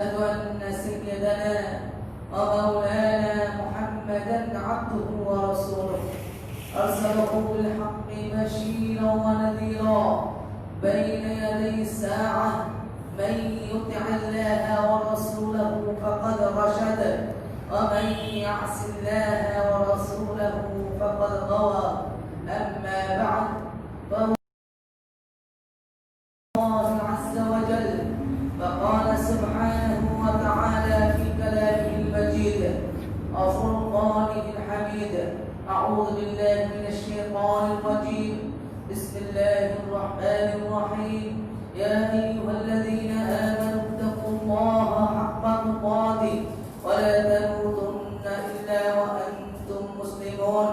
أن سيدنا ومولانا محمدا عبده ورسوله أرسله بالحق بشيرا ونذيرا بين يدي الساعة من يطع الله ورسوله فقد رشد ومن يعص الله ورسوله فقد غوى أما بعد الله عز وجل فقال سبحانه وتعالى في كلامه المجيد وفرقانه الحميد أعوذ بالله من الشيطان الرجيم بسم الله الرحمن الرحيم يا أيها الذين آمنوا اتقوا الله حق تقاته ولا تموتن إلا وأنتم مسلمون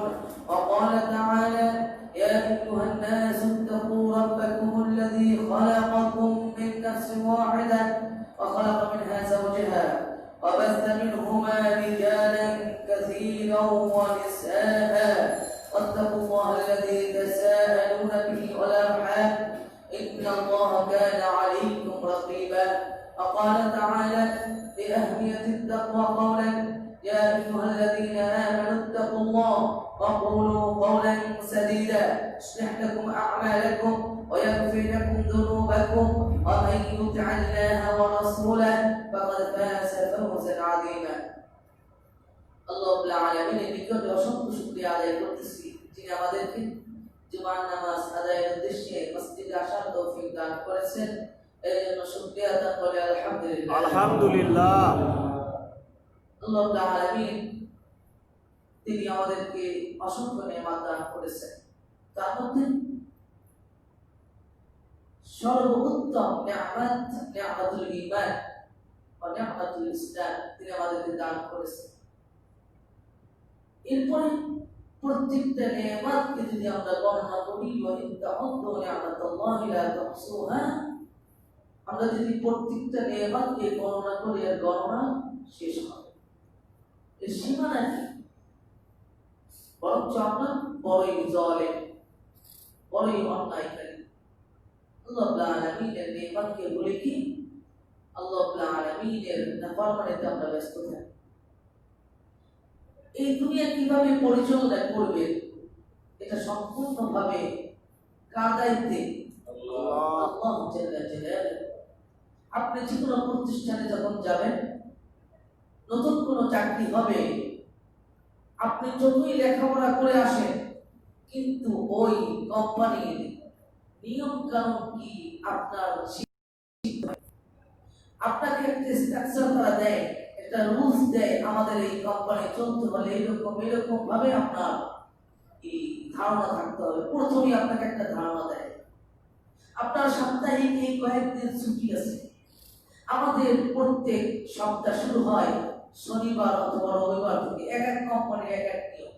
وقال تعالى يا أيها الناس اتقوا ربكم الذي خلقكم من نفس واحدة وخلق منها زوجها وبث منهما رجالا كثيرا ونساء واتقوا الله الذي تساءلون به والأرحام إن الله كان عليكم رقيبا وقال تعالى لأهمية التقوى قولا يا أيها الذين آمنوا اتقوا الله وقولوا قولا سديدا يصلح لكم أعمالكم ويغفر لكم ذنوبكم ومن يطع الله ورسوله فقد فاز فوزا عظيما আল্লাহ রাব্বুল আলামিনের নিকটে অসংখ্য শুকরিয়া আদায় করতেছি যিনি আমাদেরকে জুমার নামাজ আদায়ের উদ্দেশ্যে মসজিদে আসার তৌফিক দান করেছেন এর জন্য শুকরিয়া আদায় করে আলহামদুলিল্লাহ আলহামদুলিল্লাহ। আল্লাহ রাব্বুল আলামিন তিনি আমাদেরকে অসংখ্য নেয়ামত দান করেছেন তার মধ্যে সর্বোত্তম নেয়ামত নেয়ামতুল ঈমান ও নেয়ামতুল ইসলাম তিনি আমাদেরকে দান করেছেন। এরপরে প্রত্যেকটা নেয়ামতকে যদি আমরা গণনা করি আমরা যদি প্রত্যেকটা নেয়ামতকে গণনা করি আর গণনা শেষ হবে এর সীমানা কি বরঞ্চ আমরা বড়ই জালেম বড়ই অন্যায়কারী। আল্লাহ রাব্বুল আলামিনের নেয়ামতকে বলে কি আল্লাহ রাব্বুল আলামিনের নাফরমানিতে আমরা ব্যস্ত থাকি। এই দুনিয়া কিভাবে পরিচালনা করবে এটা সম্পূর্ণভাবে কার দায়িত্বে? আল্লাহ জাল্লা জালালুহু। আপনি যে কোনো প্রতিষ্ঠানে যখন যাবেন নতুন কোনো চাকরি হবে আপনি যতই লেখাপড়া করে আসেন কিন্তু ওই কোম্পানির নিয়ম কানুন কি আপনার আপনাকে একটা স্ট্রাকচার করা দেয় একটা রুলস দেয় আমাদের এই কোম্পানি চলতে হলে এরকম ভাবে আপনার এই ধারণা থাকতে হবে। প্রথমেই আপনাকে একটা ধারণা দেয় আপনার সাপ্তাহিক এই কয়েকদিন ছুটি আছে। আমাদের প্রত্যেক সপ্তাহ শুরু হয় শনিবার অথবা রবিবার থেকে এক এক কোম্পানির এক এক নিয়ম।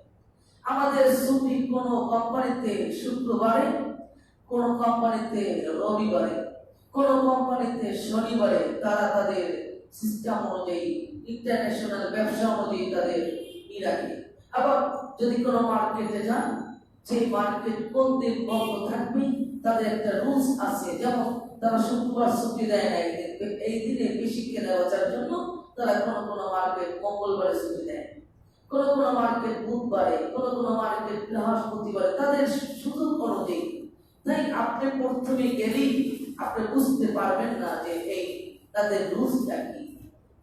আমাদের ছুটি কোনো কোম্পানিতে শুক্রবারে কোনো কোম্পানিতে রবিবারে কোনো কোম্পানিতে শনিবারে তারা তাদের সিস্টেম অনুযায়ী ইন্টারন্যাশনাল ব্যবসা অনুযায়ী তাদের রাখে। আবার যদি কোনো মার্কেটে যান সেই মার্কেট কোন দিন বন্ধ থাকবে তাদের একটা রুলস আছে। যেমন তারা শুক্রবার ছুটি দেয় না এই দিনে বেশি কেনা বেচার জন্য তারা কোনো মার্কেট মঙ্গলবারে ছুটি দেয়, কোনো মার্কেট বুধবারে, কোনো মার্কেট বৃহস্পতিবারে তাদের সুযোগ অনুযায়ী। তাই আপনি প্রথমে গেলেই আপনি বুঝতে পারবেন না যে এই তাদের রুলসটা কি।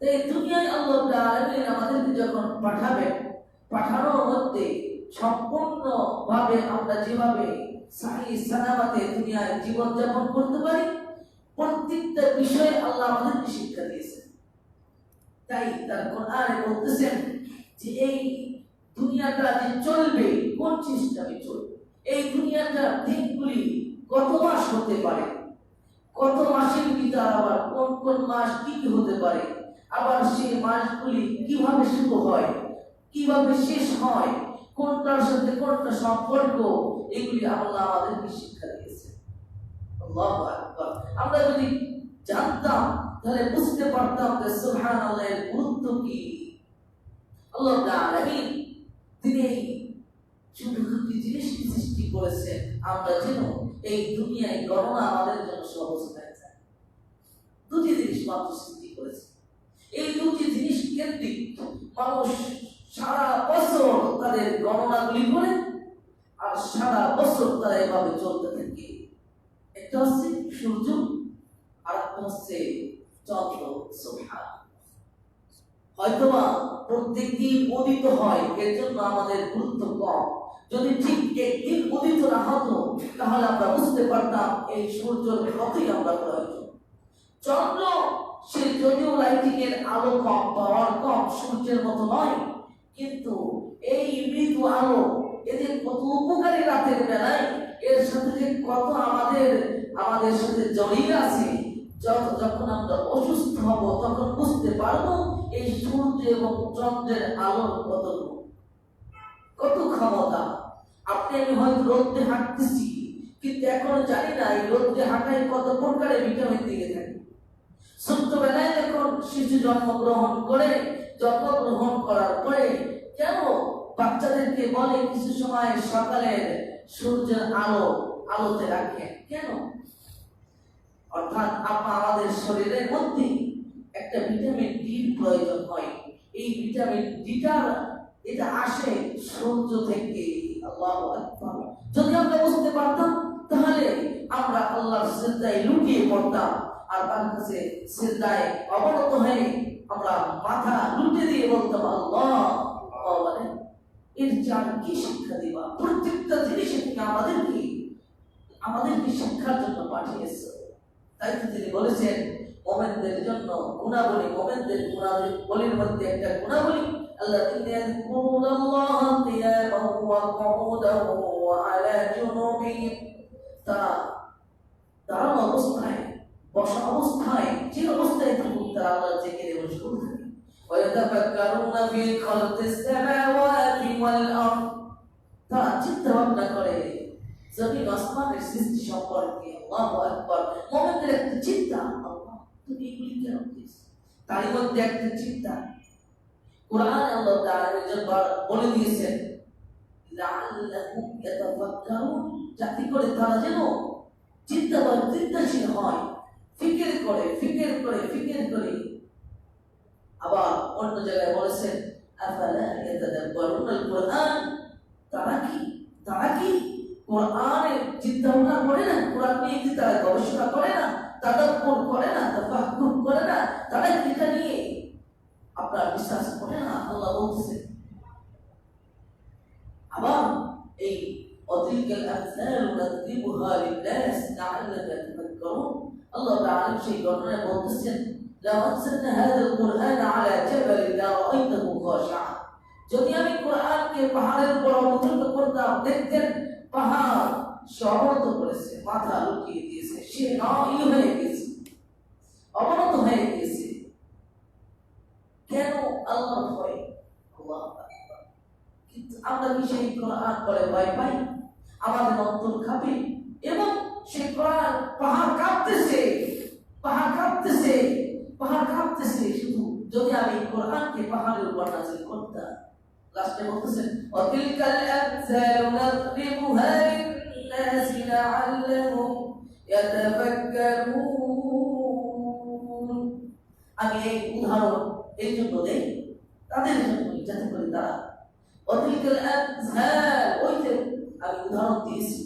তাই দুনিয়ায় আল্লাহ রাব্বুল আলামিন আমাদেরকে যখন পাঠাবেন পাঠানোর মধ্যে সম্পূর্ণভাবে আমরা যেভাবে সহি সালামতে দুনিয়ায় জীবনযাপন করতে পারি প্রত্যেকটা বিষয়ে আল্লাহ আমাদেরকে শিক্ষা দিয়েছেন। তাই তার কোরআনে বলতেছেন যে এই দুনিয়াটা যে চলবে কোন সিস্টেমে চলবে, এই দুনিয়াটা দিনগুলি কত মাস হতে পারে, কত মাসের ভিতর আবার কোন মাস কি হতে পারে, আবার সেই মাসগুলি কিভাবে শুরু হয় কিভাবে শেষ হয়, কোনটার সাথে কোনটা সম্পর্ক, এগুলি আল্লাহ আমাদেরকে শিক্ষা দিয়েছে। আল্লাহু আকবার। আমরা যদি জানতাম তাহলে বুঝতে পারতাম যে সুবহানাল্লাহের গুরুত্ব কি। আল্লাহ রাব্বুল আলামিন তিনি এই ছোট ছোট জিনিসকে সৃষ্টি করেছেন আমরা যেন এই দুনিয়ায় গণনা আমাদের জন্য সহজ হয়ে যায়। দুটি জিনিস মাত্র সৃষ্টি করেছে। মানুষ সারা বছর তাদের গণনাগুলি করে আর সারা বছর তারা এভাবে চলতে থাকে। একটা হচ্ছে সূর্য আর একটা হচ্ছে চন্দ্র। সুবহান। হয়তোবা প্রত্যেক দিন উদিত হয়, এর জন্য আমাদের গুরুত্ব কম। যদি ঠিক একদিন উদিত না হতো তাহলে আমরা বুঝতে পারতাম এই সূর্যের কতই আমরা প্রয়োজন। চন্দ্র সে যদিও লাইটিং এর আলো কম, পাওয়ার কম, সূর্যের মতো নয়, কিন্তু এই মৃদু আলো এদের কত উপকারী রাতের বেলায়, এর সাথে যে কত আমাদের সাথে জড়িয়ে আছে। যখন আমরা অসুস্থ হব তখন বুঝতে পারবো এই সূর্য এবং চন্দ্রের আলোর কত ক্ষমতা। আপনি আমি হয়তো রোদে হাঁটতেছি, কিন্তু এখন জানি না এই রোদে হাঁটায় কত প্রকারের ভিটামিন দিয়ে থাকে। ছোট্টবেলায় যখন শিশু জন্মগ্রহণ করার পরে কেন বাচ্চাদেরকে বলে কিছু সময় সকালের সূর্যের আলোতে রাখেন কেন? অর্থাৎ আমাদের শরীরের মধ্যে একটা ভিটামিন ডির প্রয়োজন হয়। এই ভিটামিন ডিটা এটা আসে সূর্য থেকে। আল্লাহু আকবার। যদি আমরা বুঝতে পারতাম তাহলে আমরা আল্লাহর সিজদায় লুটিয়ে পড়তাম, আর তার কাছে সিজদায় অবনত হয়ে আমরা মাথা লুটে দিয়ে বলতাম আল্লাহ। এর চার কি শিক্ষা দিবা? প্রত্যেকটা জিনিসের থেকে আমাদেরকে শিক্ষার জন্য পাঠিয়েছে। তাই তো তিনি বলেছেন মুমিনদের জন্য গুণাবলী, মুমিনদের গুণাবলীর মধ্যে একটা গুণাবলী আল্লাযীনা ইয়াযকুরুনাল্লাহা কিয়ামান ওয়া কুউদান ওয়া আলা জুনুবিহিম। তারা দাঁড়ানো অবস্থায়, বসা অবস্থায়, যে অবস্থায় থাকুক তারা আল্লাহর জিকিরে মশগুল থাকে। ওয়া ইয়াতাফাক্কারুনা ফি খালকিস সামাওয়াতি ওয়াল আরদ। তারা চিন্তা ভাবনা করে জমিন আসমানের সৃষ্টি সম্পর্কে। আল্লাহু আকবার। মুমিনদের একটা চিন্তা, আল্লাহ তুমি এগুলি কেন দিয়েছো? তারই মধ্যে একটা চিন্তা কোরআন আল্লাহ তাআলা বলে দিয়েছেন লাআল্লাহুম ইয়াতাফাক্কারুন, যাতে করে তারা যেন চিন্তাশীল হয়, ফিকির করে। আবার অন্য জায়গায় বলেছেন আফালা ইয়াতাদাব্বারুনাল কুরআন। তারা কি কোরআনের চিন্তা ভাবনা করে না? কোরআন নিয়ে কি তারা গবেষণা করে না, তাদাব্বুর করে না, তাফাক্কুর করে না? তারা কি এটা নিয়ে আপনার বিশ্বাস করে না? আল্লাহ বলছেন। আবার এই অতিলকাল আমসালু নাদরিবুহা লিন-নাস লাআল্লাহুম ইয়াতাফাক্কারুন। আল্লাহ তাআলা সেই ঘটনায় বলতেছেন লাউ আনজালনা হাযাল কুরআন আলা জাবালিন লারাআইতাহু খাশিআন। যদি আমি কোরআনকে পাহাড়ের উপর অবতরণ করতাম, দেখতেন পাহাড় অবনত করেছে, মাথা লুকিয়ে দিয়েছে, সে হয়ে গেছে, অবনত হয়ে গেছে। কেন? আল্লাহর ভয়। আল্লাহু আকবার। কিন্তু আমরা কি সেই কোরআন পড়ে ভয় পাই? আমাদের অন্তর কাঁপে এবং সেই কোরআন পাহাড় কাঁপতেছে শুধু যদি আমি কোরআনকে পাহাড়ের উপর নাযিল করতাম। লাস্টে বলতেছেন ওয়াতিলকাল আমসালু নাদরিবুহা লিন-নাস লাআল্লাহুম ইয়াতাফাক্কারুন। আমি এই উদাহরণ এই জন্য দেই তাদের জন্য, যাতে করে তারা ওয়াতিলকাল আমসাল, ওই যে আমি উদাহরণ দিয়েছি,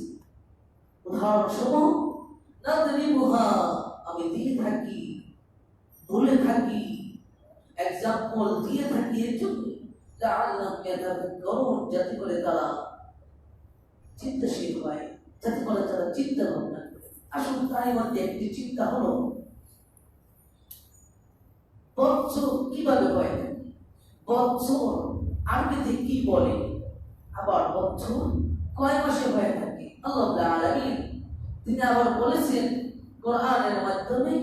উদাহরণ সমূহ নাদরিবুহা আমি দিয়ে থাকি, বলে থাকি, এক্সাম্পল দিয়ে থাকি এর জন্য লাআল্লাহুম ইয়াতাফাক্কারুন, যাতে করে তারা চিন্তাশীল হয়, যাতে করে তারা চিন্তা ভাবনা করে। আসলে তাই মধ্যে একটি চিন্তা হলো বৎসর কিভাবে হয়? বৎসর আরবিতে কি বলে? আবার বৎসর কয় মাসে হয়ে থাকে? আল্লাহ রাব্বুল আলামিন তিনি আবার বলেছেন কোরআনের মাধ্যমে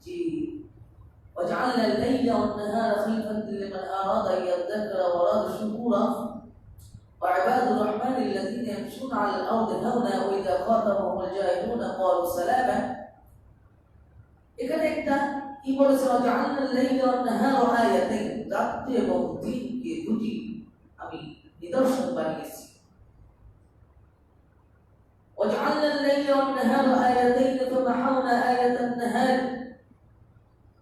যে وجعلنا الليل والنهار خلفة لمن أراد أن يذكر وأراد شكورا وعباد الرحمن الذين يمشون على الأرض هونا وإذا خاطبهم الجاهلون قالوا سلاما। এখানে একটা কি বলেছে وجعلنا الليل والنهار آيتين, রাত এবং দিনকে দুটি আমি নিদর্শন বানিয়েছি। وجعلنا الليل والنهار آيتين فمحونا آية النهار।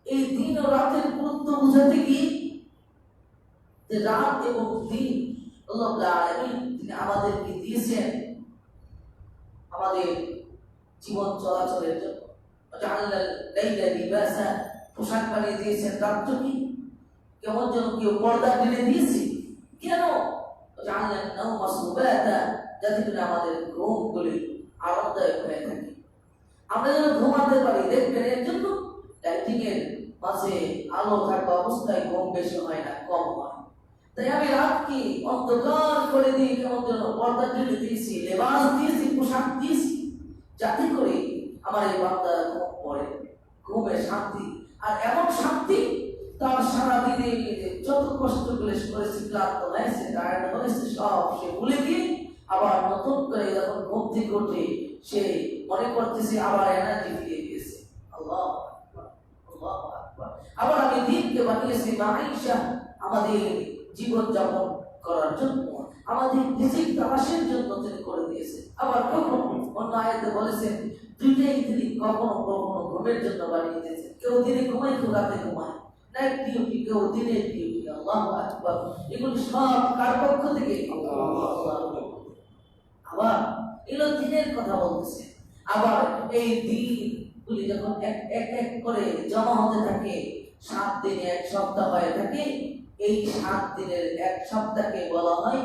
এই দিন ও রাতের গুরুত্ব বুঝাতে গিয়ে যে রাত এবং দিন আল্লাহ রাব্বুল আলামিন তিনি আমাদেরকে দিয়েছেন আমাদের জীবন চলাচলের জন্য। জাআলাল লাইলা লিবাসা, পোশাক বানিয়ে দিয়েছেন রাত্র কি কেমন যেন কেউ পর্দা টেনে দিয়েছে। কেন? জাআলান নাওমা সুবাতা, যাতে করে আমাদের ঘুমগুলি আরামদায়ক হয়ে থাকে, আমরা যেন ঘুমাতে পারি। দেখবেন এর জন্য লাইটিং এর মাঝে আলো থাকা অবস্থায় ঘুম বেশি হয় না, কম হয়। তাই আমি রাতকে অন্ধকার করে দিয়ে কেমন যেন পর্দা টেনে দিয়েছি, লেবাস দিয়েছি, পোশাক দিয়েছি, যাতে করে আমার এই বান্দা ঘুম পড়ে, ঘুমের শান্তি। আর এমন শান্তি তার সারাদিনে যত কষ্ট ক্লেশ করেছে, ক্লান্ত হয়েছে, টায়ার্ড হয়েছে, সব সে ভুলে গিয়ে আবার নতুন করে যখন ঘুম থেকে ওঠে সে মনে করতেছে আবার এনার্জি ফিরে গিয়েছে। আল্লাহু আকবার, আল্লাহু আকবার। আবার আমি দিনকে বানিয়েছি মাঈশা, আমাদের জীবন যাপন করার জন্য, আমাদের রিজিক তালাশের জন্য তিনি করে দিয়েছে। আবার কখনো অন্য আয়াতে বলেছেন দুইটাই তিনি কখনো কখনো ঘুমের জন্য বানিয়ে দিয়েছেন। কেউ দিনে ঘুমায়, কেউ রাতে ঘুমায়, নাইট ডিউটি, কেউ দিনের ডিউটি। আল্লাহু আকবার। এগুলো সব কার পক্ষ থেকে? আবার এগুলো দিনের কথা বলতেছে। আবার এই দিনগুলি যখন এক এক এক করে জমা হতে থাকে, 7 দিনে এক সপ্তাহ হয়ে থাকে, এই 7 দিনের এক সপ্তাহকে বলা হয়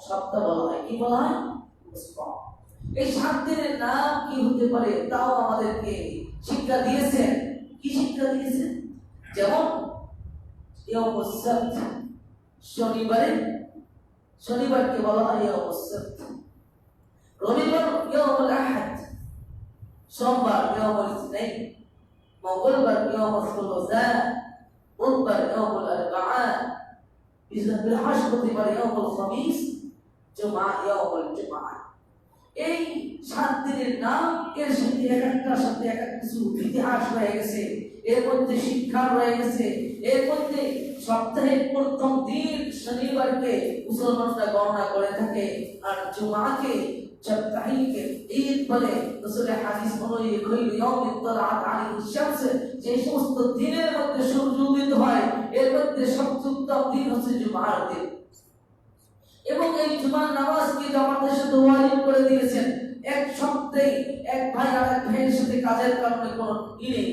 সপ্তাহ বলা হয়। কি বলা হয়? এই 7 দিনের নাম কি হতে পারে তাও আমাদেরকে শিক্ষা দিয়েছেন। কি শিক্ষা দিয়েছেন? যেমন ইয়াউমুস সাbt, শনিবারকে বলা হয় ইয়াউমুস সাbt, রবিবার ইয়াউমুল আহাদ, সোমবার ইয়াউমুল ইসনাইন, মঙ্গলবার ইয়াউমুল সুলুসা, বুধবার ইয়াউমুল আরবাআ, বৃহস্পতিবার ইয়াউমুল খামিস, জুমআ ইয়াউমুল জুমআ। এই 7 দিনের নাম, এর সাথে এক একটার সাথে এক এক কিছু ইতিহাস রয়ে গেছে, এর মধ্যে শিক্ষা রয়ে গেছে। এর মধ্যে সপ্তাহের প্রথম দিন শনিবারকে মুসলমানরা গণনা করে থাকে, আর জুমাকে সপ্তাহিকে ঈদ বলে। রাসূলের হাদিস অনুযায়ী খায়রু ইয়াউমিন তালাআত আলাইহিশ শামস, যে সমস্ত দিনের মধ্যে সূর্য উদিত হয় এর মধ্যে সবচেয়ে উত্তম দিন হচ্ছে জুমার দিন। এবং এই জুমার নামাজকে জামাতের সাথে ওয়াজিব করে দিয়েছেন। এক সপ্তাহে এক ভাই আর এক ভাইয়ের সাথে কাজের কারণে কোনো নেই,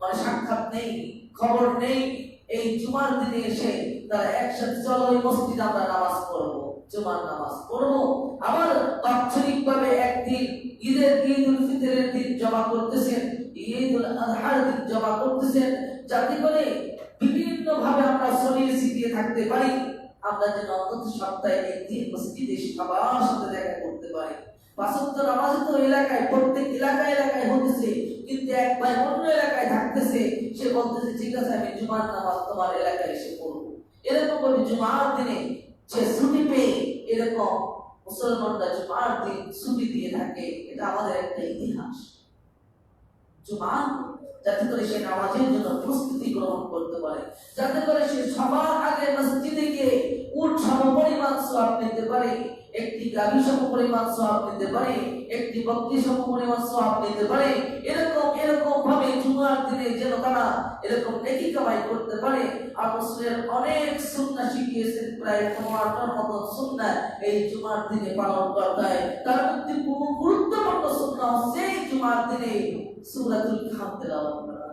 মানে সাক্ষাৎ নেই, খবর নেই, এই জুমার দিনে এসে তারা একসাথে চলো ওই মসজিদে আমরা নামাজ পড়বো, জুমার নামাজ পড়বো। আবার বাৎসরিক ভাবে একদিন ঈদুল ফিতরের দিন জমা করতেছেন, ঈদুল আযহার দিন জমা করতেছেন, যাতে করে বিভিন্ন ভাবে আমরা ছড়িয়ে ছিটিয়ে থাকতে পারি। আমরা যেন অন্তত সপ্তাহে একদিন মসজিদে সবার সাথে দেখা করতে পারি। 5 ওয়াক্ত নামাজ তো এলাকায় প্রত্যেক এলাকায় হতেছে, কিন্তু এক ভাই অন্য এলাকায় থাকতেছে, সে বলতেছে ঠিক আছে আমি জুমার নামাজ তোমার এলাকায় এসে পড়বো। এরকম ভাবে জুমার দিনে যে ছুটি পেয়ে এরকম মুসলমানরা জুমার দিন ছুটি দিয়ে থাকে, এটা আমাদের একটা ইতিহাস। জুমা যাতে করে সে নামাজের জন্য প্রস্তুতি গ্রহণ করতে পারে, যাতে করে সে সবার আগে মসজিদে গিয়ে উট সমপরিমাণ সওয়াব নিতে পারে, একটি গাভী সমপরিমাণ সওয়াব নিতে পারে, একটি বকরি সমপরিমাণ সওয়াব নিতে পারে। এরকম ভাবে জুমার দিনে যেন তারা এরকম নেকি কামাই করতে পারে। আর রাসূলের অনেক সুন্নাহ শিখিয়েছেন, প্রায় 15টার মতো সুন্নাহ এই জুমার দিনে পালন করতে হয়। তার মধ্যে খুব গুরুত্বপূর্ণ সুন্নাহ হচ্ছে এই জুমার দিনে সূরাতুল কাহফ তেলাওয়াত করা,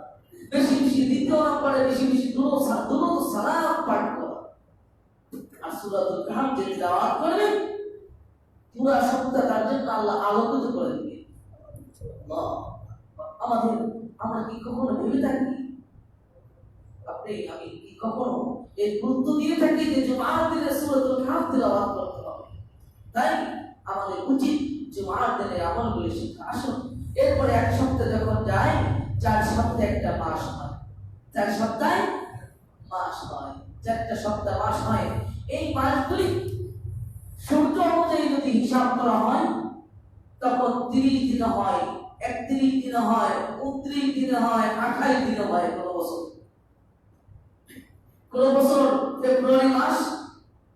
বেশি বেশি দ্বিতীয় নম্বরে বেশি বেশি দুরূদ সালাম পাঠ করা। আর সূরাতুল কাহফ যে তেলাওয়াত করবে পুরো সপ্তাহ তার জন্য আল্লাহ আলোকিত করে দিবে। আল্লাহ, আমরা কি কখনো ভেবে থাকি, আমি কি কখনো এর গুরুত্ব দিয়ে থাকি যে জুমার দিনে সূরাতুল কাহফ তেলাওয়াত করতে হবে? তাই আমাদের উচিত জুমার দিনে আমলগুলি শিখা। আসুন, এরপরে এক সপ্তাহ যখন যায়, 4 সপ্তাহে একটা মাস হয়, 4 সপ্তাহে মাস হয়, 4টা সপ্তাহ মাস হয়। এই মাসগুলি সূর্য অনুযায়ী যদি হিসাব করা হয় তখন 30 দিন হয়, 31 দিন হয়, 29 দিন হয়, 28 দিন হয়। কোন বছর ফেব্রুয়ারি মাস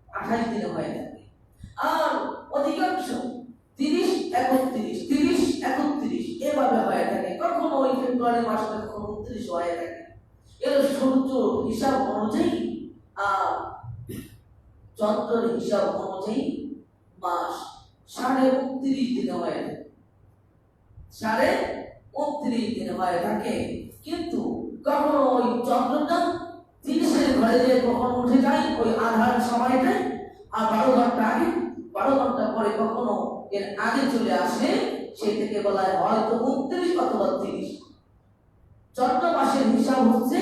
28 দিন হয়ে থাকে। আর অধিকাংশ 30, 31 এভাবে হয়ে থাকে। কখনো ওই ফেব্রুয়ারি মাসটা কখনো 29 হয়ে থাকে। এর সূর্য হিসাব অনুযায়ী চন্দ্রের হিসাব অনুযায়ী মাস 29.5 দিনে হয়, 29.5 দিনে হয়ে থাকে। কিন্তু কখনো ওই চন্দ্রটা 30-এর ঘরে যে কখন উঠে যায় ওই আধার সময়টায়, আর 12 ঘন্টা আগে 12 ঘন্টা পরে কখনো এর আগে চলে আসে, সেই থেকে বলা হয় হয়তো 29 অথবা 30। চন্দ্র মাসের হিসাব হচ্ছে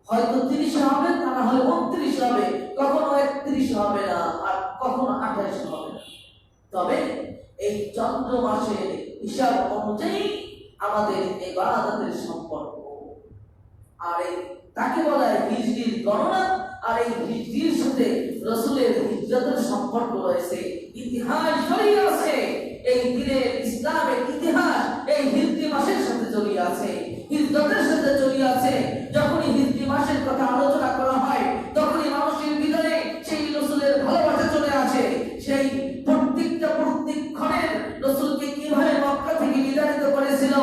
হয়তো 30 হবে, তা না হলে 29 হবে, কখনো 31 হবে না, আর কখনো 28 হবে না। তবে এই চন্দ্র মাসের হিসাব অনুযায়ী আমাদের ইবাদতের সম্পর্ক, আর এই তাকে বলা হয় হিজরির গণনা। আর এই হিজরির সাথে রাসূলের হিজরতের সম্পর্ক রয়েছে, ইতিহাস জড়িয়ে আছে। এই দিনের ইসলামের ইতিহাস এই হিজরি মাসের সাথে জড়িয়ে আছে, হিজরতের সাথে জড়িয়ে আছে। যখনই হিজরি মাসের কথা আলোচনা করা হয় তখনই মানুষের ভিতরে সেই রাসূলের ভালোবাসা চলে আসে। সেই প্রত্যেকক্ষণের রাসূলকে কিভাবে মক্কা থেকে বিতাড়িত করেছিল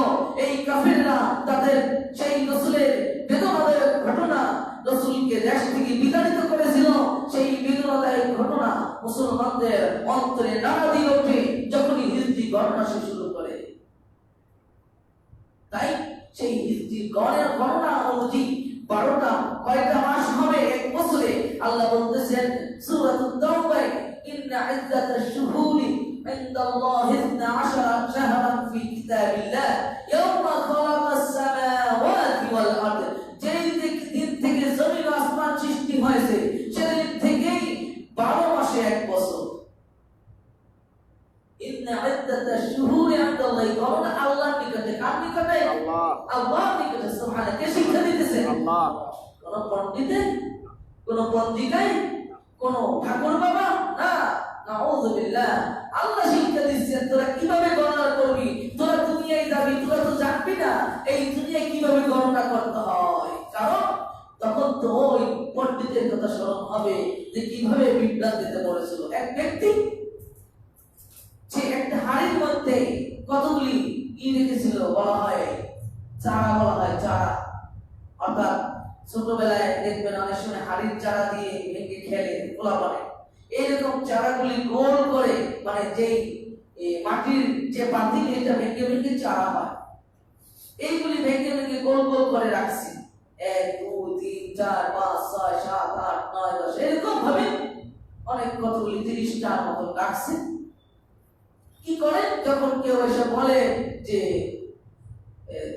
এই কাফেররা, তাদের সেই রাসূলের বেদনাদায়ক ঘটনা, রাসূলকে দেশ থেকে বিতাড়িত করেছিল, সেই বেদনাদায়ক ঘটনা মুসলমানদের অন্তরে নাড়া দিয়ে ওঠে যখনই হিজরি গণনা শুরু করে। তাই সেই হিজরি গণনা অনুযায়ী 12টা কয়টা মাস হবে এক বছরে? আল্লাহ বলতেছেন সূরাতুত তাওবা, ইন্না ইদ্দাতাশ শুহুরি ইনদাল্লাহি 12 শাহরান ফি কিতাবিল্লাহ ইয়াওমা খালাকাস সামাওয়াতি ওয়াল আরদ। যেই দিন থেকে জমিন আসমান সৃষ্টি হয়েছে সেদিন থেকেই 12 মাসে এক বছর। ইন্না ইদ্দাতাশ শুহুরি ইনদাল্লাহি, গণনা আল্লাহর নিকটে। কার নিকটে? আল্লাহ, আল্লাহর নিকটে। সুবহানাল্লাহ। কে শিক্ষা দিতেছে? আল্লাহ। কোন পণ্ডিতে, কোন পঞ্জিকায়, কোন ঠাকুর বাবা? না, নাউযুবিল্লাহ। আল্লাহ শিক্ষা দিচ্ছেন তোরা কিভাবে গণনা করবি। তোরা দুনিয়ায় যাবি, তোরা তো জানবি না এই দুনিয়ায় কিভাবে গণনা করতে হয়, কারণ তখন তো ওই পণ্ডিতের কথা স্মরণ হবে যে কিভাবে বিভ্রান্তিতে পড়েছিল এক ব্যক্তি। সে একটা হাড়ির মধ্যে কতগুলি রেখেছিল, বলা হয় চারা, বলা হয় চারা। অর্থাৎ ছোটবেলায় দেখবেন অনেক সময় হাড়ির চারা দিয়ে ভেঙে খেলে পোলাপানে, এইরকম চারাগুলি গোল করে, মানে যেই মাটির যে পাতিল এটা ভেঙে ভেঙে চারা হয়, এইগুলি ভেঙে ভেঙে গোল গোল করে রাখছি। 1 2 3 4 5 6 7 8 9 10 এরকম ভাবে অনেক কতগুলি 30টার মতো রাখছে। কি করে, যখন কেউ এসে বলে যে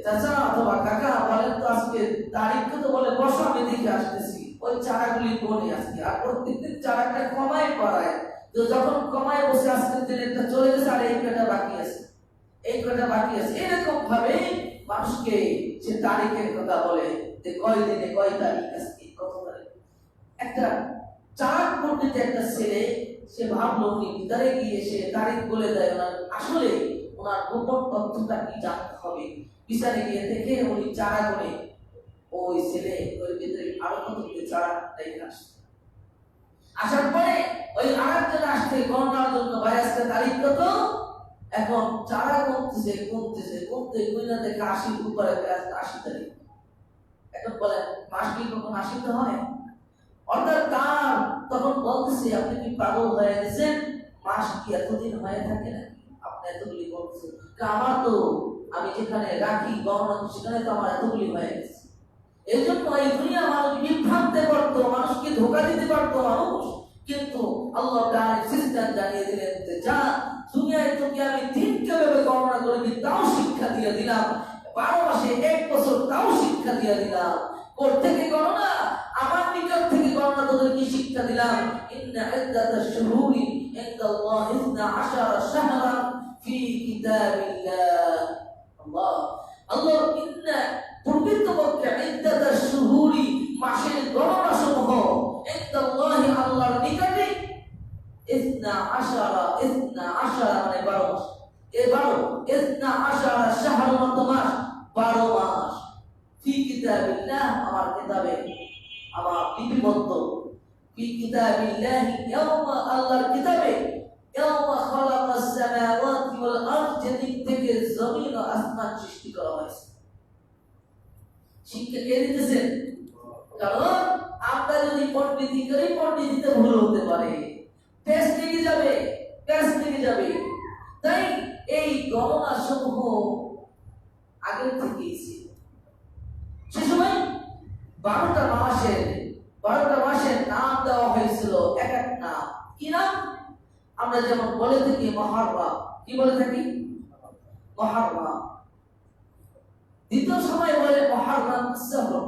চাচা অথবা কাকা বলেন তো আজকে তারিখ কত, বলে বসো আমি দেখে আসতেছি, ওই চারাগুলি কোনে আজকে, আর প্রত্যেকদিন চারাটা কমায় করায়। তো যখন কমায় বসে আজকের দিনেরটা চলে গেছে আর এই কটা বাকি আছে, এই কটা বাকি আছে, এরকম ভাবে মানুষকে সে তারিখের কথা বলে যে কয় দিনে কয় তারিখ আজকে কত তারিখ। একটা চার পণ্ডিত একটা ছেলে, সে ভাবলো উনি ভিতরে গিয়ে সে তারিখ বলে দেয়, ওনার আসলে ওনার গোপন তথ্যটা কি জানতে হবে। বিচারে গিয়ে দেখে উনি চারা করে, ওই ছেলে ওই ভিতরে আরো কতগুলি চারা রেখে আসছে। আসার পরে ওই আরেকজন আসছে গণনার জন্য, ভাই আজকে তারিখ কত? এখন চারা কমতেছে কমতেছে কমতে কইনা দেখে 80 উপরে, 80 তারিখ। এখন বলে মাস কি কখন 80 হয়? অর্থাৎ তার তখন বলতেছে আপনি কি পাগল হয়ে গেছেন, মাস কি এতদিন হয়ে থাকে নাকি আপনি এতগুলি বলছেন? আমার তো আমি যেখানে রাখি গণনা সেখানে তো আমার এতগুলি হয়ে গেছে। এই জন্য এই দুনিয়া মানুষ বিভ্রান্তে পড়তো, মানুষকে ধোঁকা দিতে পারতো মানুষ, কিন্তু আল্লাহ তাআলা সিস্টেম জানিয়ে দিলেন যে যা দুনিয়ায় তোকে আমি দিন কিভাবে গণনা করবি তাও শিক্ষা দিয়ে দিলাম, 12 মাসে 1 বছর তাও শিক্ষা দিয়ে দিলাম। করতে থেকে গণনা আমার নিকট থেকে গণনা তোদেরকে শিক্ষা দিলাম। ইন্না ইদ্দাতাশ শুহুরি ইনদাল্লাহি 12 শাহরান ফি কিতাবিল্লাহ। আল্লাহ আল্লাহ ইন্না প্রকৃতপক্ষে ইদ্দাতাশ শুহুরি মাসের গণনা সমূহ ইনদাল্লাহি আল্লাহর নিকটে 12 মানে 12 মাস, এই 12 শাহর মাস 12 মাস ফি কিতাবিল্লাহ, আমার কিতাবে, আমার লিপিবদ্ধ। ফি কিতাবিল্লাহ ইয়াওমা, আল্লাহর কিতাবে, ইয়াওমা খালাকাস সামাওয়াতি ওয়াল আরদ, যেদিন থেকে জমিন ও আসমান সৃষ্টি করা হয়েছে। শিক্ষা কে দিতেছেন? কারণ আমরা যদি পণ্ডিতি করি পণ্ডিতিতে ভুল হতে পারে। টেস্ট লেগে যাবে, টেস্ট লেগে যাবে। তাই এই গণনা সমূহ আগের থেকেই ছিল। সে সময় 12টা মাসের নাম দেওয়া হয়েছিল, এক এক নাম। কি নাম? আমরা যেমন বলে থাকি মুহররম। কি বলে থাকি? মুহররম। দ্বিতীয় সময় বলে মুহররম সফর,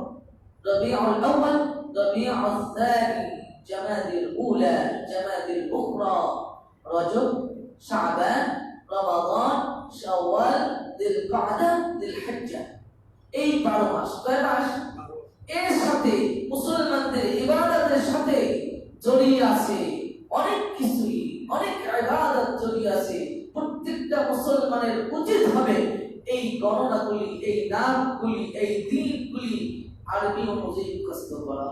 রবিউল আউয়াল, রবিউল থানি, জামাদিল উলা, জামাদিল উখরা, রজব, শাবান, রমাদান, শাওয়াল, যিলকাদা, যিলহিজ্জা। এই 12 মাস। কয় মাস? এর সাথে মুসলমানদের ইবাদতের সাথে জড়িয়ে আছে অনেক কিছুই, অনেক ইবাদত জড়িয়ে আছে। প্রত্যেকটা মুসলমানের উচিত হবে এই গণনাগুলি, এই নামগুলি, এই দিনগুলি আরবি অনুযায়ী মুখস্থ করা,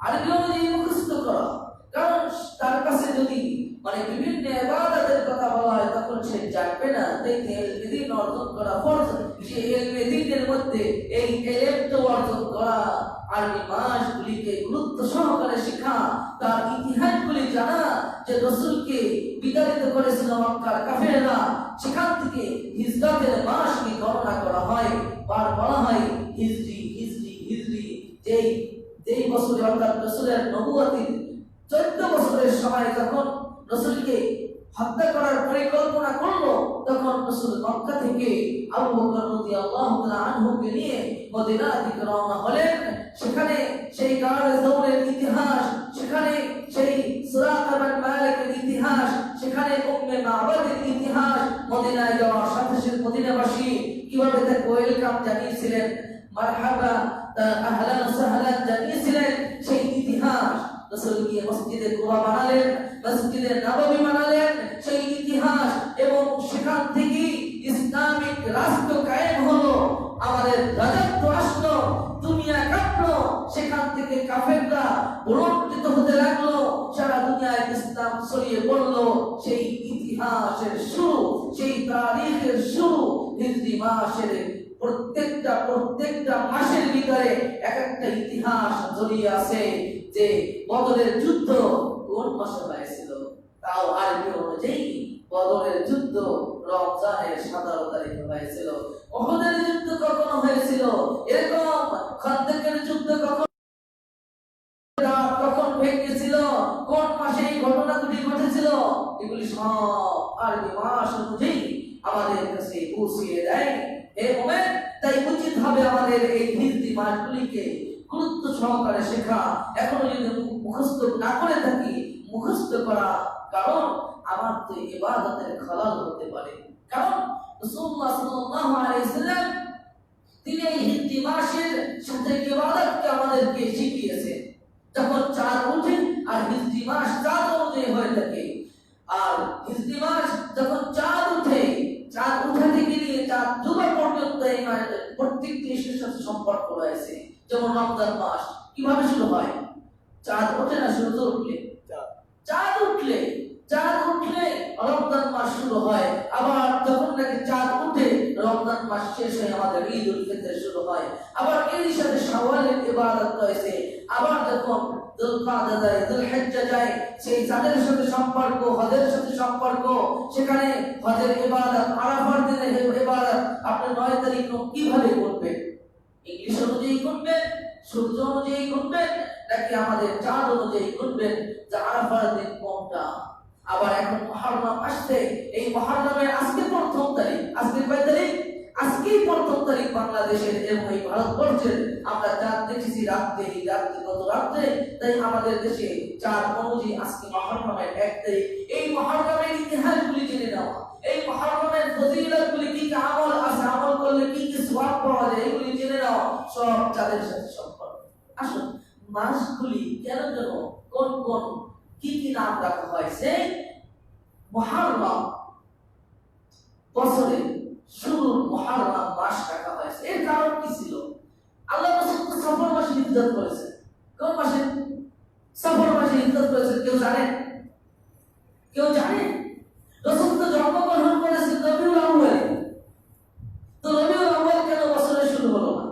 আরবি অনুযায়ী মুখস্থ করা। কারণ তার কাছে যদি বিভিন্ন ইবাদতের কথা বলা হয় তখন সে জানবে না। দেখতে ইলমে দ্বীন অর্জন করা ফরজ। সেই ইলমে দ্বীনের মধ্যে এই ইলমটা অর্জন করা, আরবি মাসগুলিকে গুরুত্ব সহকারে শেখা, তার ইতিহাসগুলি জানা, যে রাসূলকে বিতাড়িত করেছিল মক্কার কাফেররা, সেখান থেকে হিজরতের মাসকে গণনা করা হয়। আর বলা হয় হিজরি, হিজরি, হিজরি। যেই বছরে অর্থাৎ রাসূলের নবুয়তির 14 বছরের সময় যখন রাসূলকে হত্যা করার পরিকল্পনা করলো, তখন রাসূল মক্কা থেকে আবু বকর রাদিয়াল্লাহু তাআলা আনহুকে নিয়ে মদিনা থেকে রওনা হলেন। সেখানে সেই গাড়ে যাওয়ার ইতিহাস, সেখানে সেই সুরাকা বিন মালিকের ইতিহাস, সেখানে উম্মে মা'বাদের ইতিহাস, মদিনায় যাওয়ার সাথে সাথে মদিনাবাসী কিভাবে তাকে ওয়েলকাম জানিয়েছিলেন, মারহাবা, আহলান সাহলান জানিয়েছিলেন, সেই ইতিহাস। রাসূল গিয়ে মসজিদে কুবা বানালেন, মসজিদে নববী বানালেন, সেই ইতিহাস। এবং সেখান থেকে ইসলামিক রাষ্ট্র কায়েম হলো, আমাদের রাজত্ব আসলো, দুনিয়া কাঁপলো। সেখান থেকে কাফেররা প্রলম্বিত হতে লাগলো, সারা দুনিয়ায় ইসলাম ছড়িয়ে পড়লো। সেই ইতিহাসের শুরু, সেই তারিখের শুরু হিজরি মাসের। প্রত্যেকটা মাসের ভিতরে এক একটা ইতিহাস জড়িয়ে আছে। যে বদরের যুদ্ধ কোন মাসে হয়েছিল, তাও আরবি অনুযায়ী বদরের যুদ্ধ রমজানের 17 তারিখে হয়েছিল। উহুদের যুদ্ধ কখন হয়েছিল, এরকম খন্দকের যুদ্ধ কখন ভেঙেছিল, কোন মাসে এই ঘটনাগুলি ঘটেছিল, এগুলি সব আরবি মাস অনুযায়ী আমাদের কাছে পৌঁছিয়ে দেয়। এই মোমেন্ট তাই উচিত হবে আমাদের এই হিজরি মাসগুলিকে গুরুত্ব সহকারে শেখা। এখনো যদি মুখস্থ না করে থাকি, মুখস্থ করা। কারণ আমার তো ইবাদতের খলাল হতে পারে। কারণ রাসূলুল্লাহ সাল্লাল্লাহু আলাইহি ওয়াসাল্লাম তিনি এই হিজরি মাসের সাথে ইবাদতকে আমাদেরকে শিখিয়েছেন। যখন চাঁদ ওঠে, আর হিজরি মাস চাঁদ অনুযায়ী হয়ে থাকে, আর হিজরি মাস যখন চাঁদ ওঠে, চাঁদ উঠা থেকে নিয়ে চাঁদ ডোবা পর্যন্ত এই প্রত্যেকটি ইস্যুর সাথে সম্পর্ক রয়েছে। যেমন রমজান মাস কিভাবে শুরু হয়? চাঁদ ওঠে না, সূর্য উঠলে, চাঁদ উঠলে রমজান মাস শুরু হয়। আবার যখন নাকি চাঁদ উঠে রমজান মাস শেষ হয়ে আমাদের ঈদ উল ফিতর শুরু হয়। আবার এর সাথে শাওয়ালের ইবাদত রয়েছে। আবার যখন যুলকাদা যায়, যুলহিজ্জা যায়, সেই চাঁদের সাথে সম্পর্ক, হজের সাথে সম্পর্ক। সেখানে হজের ইবাদত, আরাফার দিনের ইবাদত আপনি 9 তারিখ কিভাবে করবেন? ইংলিশ অনুযায়ী করবেন, সূর্য অনুযায়ী করবেন, নাকি আমাদের চাঁদ অনুযায়ী করবেন যে আরাফার দিন কোনটা? আবার এখন মুহররম আসছে, এই মুহররমের আজকে প্রথম তারিখ। আজকে কয় তারিখ? আজকেই প্রথম তারিখ বাংলাদেশের এবং এই ভারতবর্ষের। আমরা চাঁদ দেখেছি রাত্রে, গত রাত্রে। তাই আমাদের দেশে চাঁদ অনুযায়ী আজকে মুহররমের 1 তারিখ। এই মুহররমের ইতিহাসগুলি জেনে নেওয়া, এই মুহররমের ফজিলতগুলি, কি কি আমল আছে, আমল করলে কি কি সওয়াব পাওয়া যায়, এগুলি জেনে নেওয়া, সব চাঁদের সাথে সম্পর্ক। আসুন, মাসগুলি কেন কোন কি কি নাম রাখা হয়েছে? মুহররম বছরের শুরুর মুহররম মাস রাখা হয়েছে। এর কারণ কি ছিল? আল্লাহ রাসূল তো সফর মাসে হিজরত করেছেন। কোন মাসে? সফর মাসে হিজরত করেছেন। কেউ জানেন? রাসূল তো জন্মগ্রহণ করেছেন রবিউল আউয়ালে। তো রবিউল আউয়াল কেন বছরের শুরু হলো না?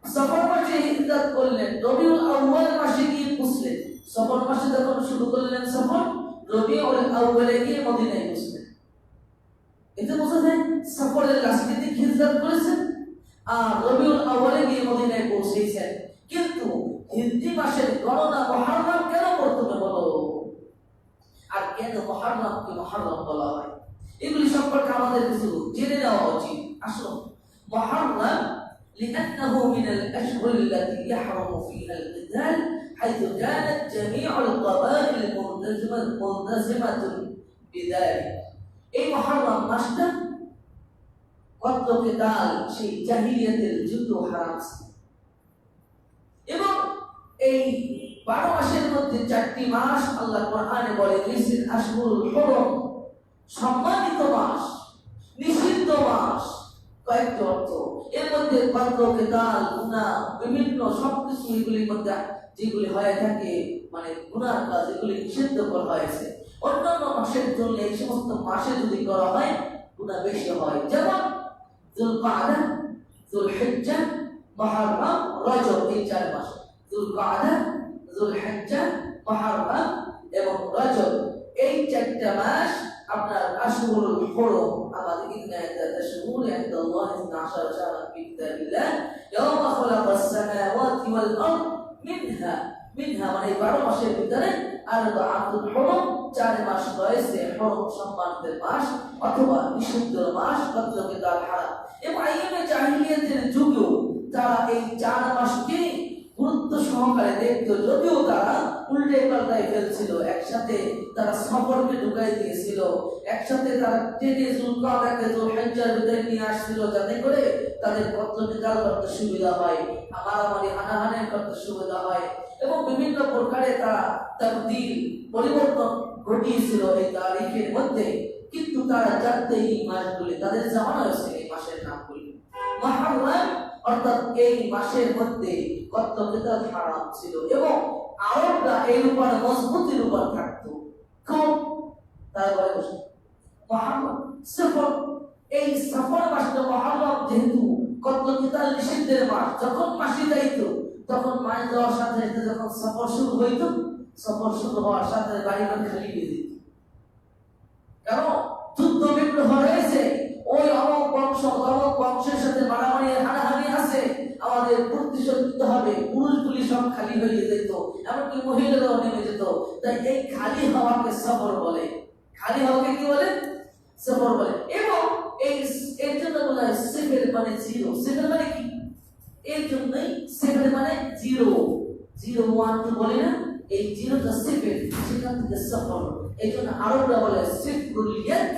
সফর মাসে হিজরত করলেন, রবিউল আউয়াল মাসে গিয়ে পৌঁছলেন। সফর মাসে যখন শুরু করলেন রবিউল আউয়ালে গিয়ে মদিনায় বসলেন। এতে বোঝা যায় সফরের লাস্টের দিকে হিজরত করেছেন আর রবিউল আউয়ালে গিয়ে মদিনায় পৌঁছেছেন। কিন্তু হিজরি মাসের গণনা মুহররম কেন প্রথমে বলো, আর কেন মুহররমকে মুহররম বলা হয়, এগুলি সম্পর্কে আমাদের কিছু জেনে নেওয়া উচিত। আসুন, মুহররম لأنه من الأشهر التي يحرم فيها القتال حيث كانت جميع القبائل ملتزمة بذلك। এই মুহররম মাসটা কত কিতাল সেই জাহিলিয়াতের যুদ্ধ হারাম ছিল, এবং এই 12 মাসের মধ্যে 4টি মাস আল্লাহ কোরআনে বলে নিষিদ্ধ আশহুরুল হুরুম, সম্মানিত মাস, নিষিদ্ধ মাস। কয়েকটি অর্থ এর মধ্যে কত কিতাল, গুনাহ, বিভিন্ন সবকিছু এগুলির মধ্যে যেগুলি হয়ে থাকে মানে গুনাহ কাজ, এগুলি নিষিদ্ধ করা হয়েছে। অন্যান্য মাসের জন্য এই সমস্ত মাসে যদি করা হয় গুনাহ বেশি হয়, যেমন যুলকাদা, যুলহিজ্জা, মুহররম, রজব, এই 4 মাস। যুলকাদা, যুলহিজ্জা, মুহররম এবং রজব, এই 4টা মাস আপনার আশহুরুল হুরুম। আমাদের ইন্নাল্লাযীনা তাশহুরু ইনদাল্লাহি 12 শাহরান ফি কিতাবিল্লাহ ইয়াওমা খালাকাস সামাওয়াতি ওয়াল আরদ মিনহা মানে 12 মাসের ভিতরে আরবাআতুল হুরুম, 4 মাস রয়েছে হুরুম সম্মানিত মাস অথবা নিষিদ্ধ মাস, কতকে তার হারাম। এবং আইয়ামে জাহিলিয়াতের যুগেও তারা এই 4 মাসকে গুরুত্ব সহকারে দেখত, যদিও তারা উল্টে পাল্টায় ফেলছিল। একসাথে তারা সফরকে ঢুকাই দিয়েছিল, একসাথে তারা টেনে যুলকাদাকে যুলহিজ্জার ভিতরে নিয়ে আসছিল, যাতে করে তাদের কতকিতাল করতে সুবিধা হয়, মারামারি হানাহানি করতে সুবিধা হয়, এবং বিভিন্ন প্রকারে তারা তাবদীল পরিবর্তন ঘটিয়েছিল এই তারিখের মধ্যে। কিন্তু তারা জানতে এই মাসগুলি তাদের জামানা হয়েছে এই মাসের নামগুলি। মুহররম অর্থাৎ এই মাসের মধ্যে কত কিতাল হারাম ছিল, এবং আরবরা এর উপর মজবুতির উপর থাকতো। কোন তারা বলে বসে মুহররম সফর, এই সফর মাসটা মুহররম যেহেতু কত কিতাল নিষিদ্ধের মাস, যখন মাসে যাইতো তখন মাস যাওয়ার সাথে সাথে যখন সফর শুরু হইতো, সফর শুরু হওয়ার সাথে বাড়িঘর খালি হয়ে যেত। কারণ যুদ্ধ বিগ্রহ রয়েছে, ওই অমুক বংশের সাথে মারামারি হানাহানি আছে, আমাদের প্রতিশোধ নিতে হবে। পুরুষগুলি সব খালি হয়ে যেত, এমনকি মহিলারাও নেমে যেত। তাই এই খালি হওয়াকে সফর বলে। খালি হওয়াকে কি বলে? সফর বলে। এবং এর জন্য বলা হয় সেফের মানে জিরো। সেফের মানে কি? এর জন্যই সেফের মানে জিরো, 0 1 2 বলে না, এই জিরোটা সেফের, সেখান থেকে সফর। এই জন্য আরবরা বলে সিফরুল ইয়াদ,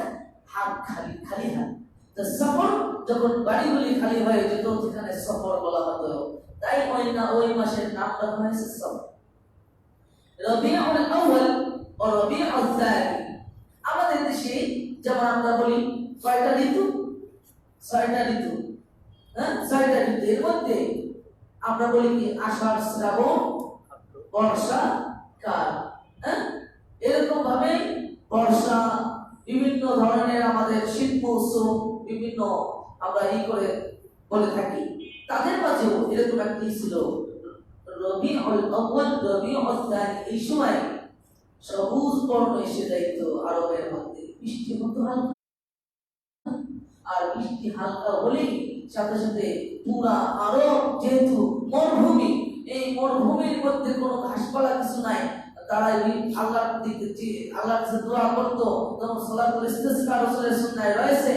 হাত খালি, খালি হাত। তো সফর যখন বাড়িগুলি খালি হয়ে যেত সেখানে সফর বলা হতো, তাই ওই মাসের নাম রাখা হয়েছে সফর। রবিউল আউয়াল ও রবিউল সানি। আমাদের দেশে যেমন আমরা বলি কয়টা ঋতু? 6টা ঋতু। হ্যাঁ, 6টা ঋতু। এর মধ্যে আমরা বলি কি আষাঢ়, শ্রাবণ, বর্ষা, কাল। হ্যাঁ, এরকম ভাবে বর্ষা, বিভিন্ন ধরনের আমাদের শীত মৌসুম, বিভিন্ন আমরা এই করে বলে থাকি। তাদের মাঝেও এরকম একটি ছিল রবিউল আউয়াল, রবিউল সানি। এই সময় সবুজ বর্ণ এসে যাইত আরবের মধ্যে, বৃষ্টি হতো হালকা, আর বৃষ্টি হালকা হলেই সাথে সাথে পুরা আরব যেহেতু মরুভূমি, এই মরুভূমির মধ্যে কোনো ঘাসপালা কিছু নাই, তারা আল্লাহর দিকে যে আল্লাহর কাছে দোয়া করতো, তখন সালাতুল ইস্তিসকা রাসূলের সুন্নায় রয়েছে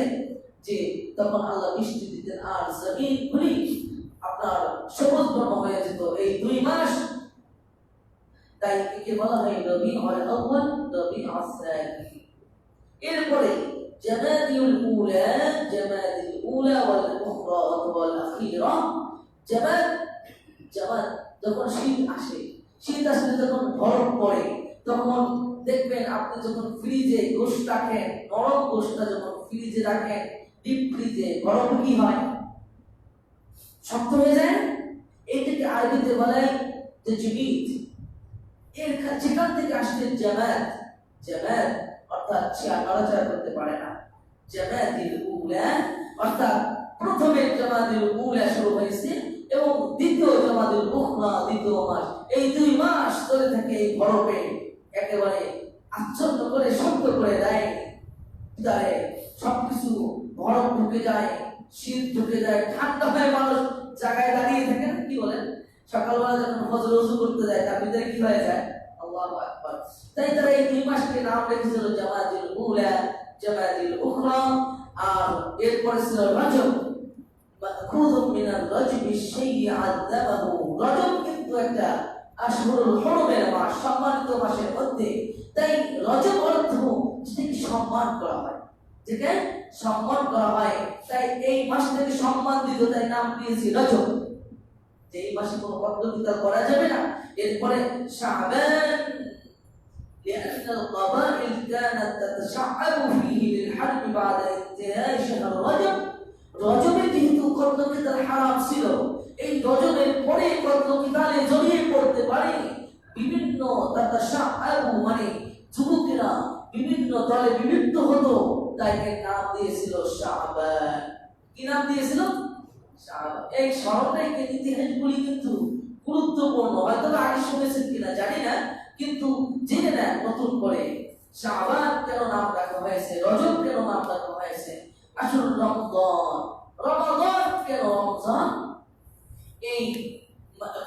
যে তখন আল্লাহ বৃষ্টি দিতেন আর জমিন খুলি আপনার সবুজ বর্ণ হয়ে যেত এই 2 মাস। তাই একে বলা হয় রবিউল আউয়াল, রবিউল সানি। এরপরে জামাদিউল উলা, জামাদিল উলা ওয়াল উখরা ওয়াল আখিরা। জামাদ যখন শীত আসে, শীত আসলে যখন বরফ পড়ে, তখন দেখবেন আপনি যখন ফ্রিজে গোশত রাখেন, নরম গোশতটা যখন ফ্রিজে রাখেন, ডিপ ফ্রিজে, বরফ কি হয়? শক্ত হয়ে যায়। এটাকে আরবিতে বলা হয় তাজমিদ। এর সেখান থেকে আসছে জামাদ। জামাদ অর্থাৎ সে নড়াচড়া করতে পারে না। জামাদিল উলা অর্থাৎ প্রথমে জামাদিল উলা শুরু হয়েছে এবং দ্বিতীয় জামাদিল উখরা, দ্বিতীয় মাস। এই 2 মাস ধরে থাকে এই বরফে একেবারে আচ্ছন্ন করে শক্ত করে দেয়, তারে সবকিছু বরফ ঢুকে যায়, শীত ঢুকে যায়, ঠান্ডা হয়ে মানুষ জায়গায় দাঁড়িয়ে থাকে না, কি বলেন? সকালবেলা যখন ফজর ওযু করতে যায় তার ভিতরে কি হয়ে যায়? আল্লাহু আকবার। তাই তারা এই দুই মাসকে নাম রেখেছিল জামাদিল উলা, জামাদিল উখরা, আর এরপরে ছিল রজব। খুযুম মিনার রজবি শাই'a আযাবাহু। রজব কিন্তু একটা আশহুরুল হুরুমের মাস, সম্মানিত মাসের মধ্যে। তাই রজব অর্থ যেটাকে সম্মান করা হয়, যেটাকে সম্মান করা হয়, তাই এই মাসটাকে সম্মান দিতে তাই নাম দিয়েছি রজব। যে এই মাসে কোনো পদ্ধতিটা করা যাবে না। এরপরে শাবান, لأن القبائل كانت تتشعب فيه للحرب بعد انتهاء شهر رجب। রজবের যেহেতু কর্তকিতাল হারাম ছিল, এই রজবের পরে কর্তকিতালে জড়িয়ে পড়তে পারে বিভিন্ন তাতাশাআবু মানে যুবকেরা বিভিন্ন দলে বিভক্ত হতো, তাই এর নাম দিয়েছিল শাবান। কি নাম দিয়েছিল? শাবান। এই স্মরণের ইতিহাসগুলি কিন্তু গুরুত্বপূর্ণ, হয়তো আগে শুনেছেন কিনা জানি না, কিন্তু জেনে নেন নতুন করে শাবান কেন নাম রাখা হয়েছে, রজব কেন নাম রাখা হয়েছে, আসল রমজান, রমাদান কেন রমজান। এই